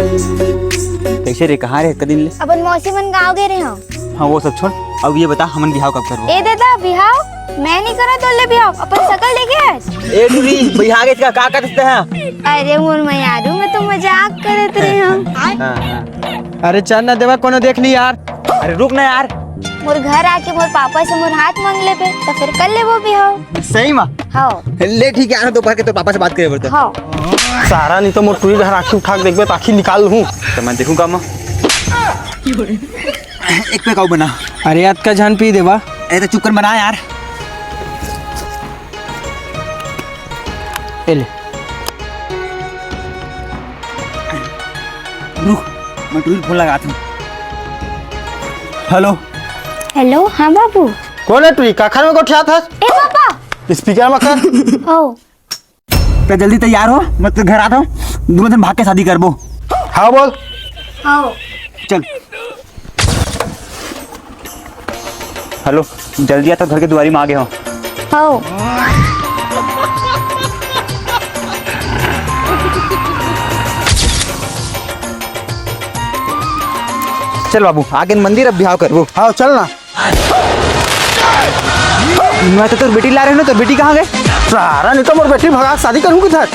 कैसे रे, कहाँ रे कदिन ले? अपन मौसी मन गाँव गए रहे हो। हाँ वो सब छोड़, अब ये बता हमन बिहाव कब करबो? ए दादा बिहाव मैं नहीं करा तो ले बिहाव अपन शकल देखे है। ए टूरी बिहाव के का करते हैं? अरे मोर मैयारू में तो मजाक करत रहे हम। अरे चल ना देवा कोनो देख ली यार। अरे रुक ना यार, मोर घर आके मोर पापा से मोर हाथ मांग ले पे तो फिर कर ले वो बिहाव। सही माँ हाँ ले ठीक है, दोपहर के तो पापा से बात करे पड़ता। हाँ सारा नहीं तो मोर टूरी घर आखी उठा के देखबे तो आखी निकाल लूं। तो मैं देखूं काम एक पे काऊ बना। अरे याद का जान पी देवा। ए तो चुप कर बना यार। ए ले रुक, मैं टूरी फोन लगाता हूँ। हेलो हेलो हाँ बाबू। कौन है टूरी काखर में गोठिया था? ए पापा स्पीकर में कर। हो तो जल्दी तैयार हो, मैं तो घर आता हूँ, दोनों दिन भाग के शादी करबो। हाँ बोल। हो चल हेलो जल्दी आ, तो घर के दुआरी में आ गए हो। हो चल बाबू आगे मंदिर अब बिहाव करबो। हाँ चल ना। मैं तो बेटी ला रहे हो ना, तो बेटी कहाँ गए? सारा नहीं तो मोर बेटी भगा शादी करूँ किधर?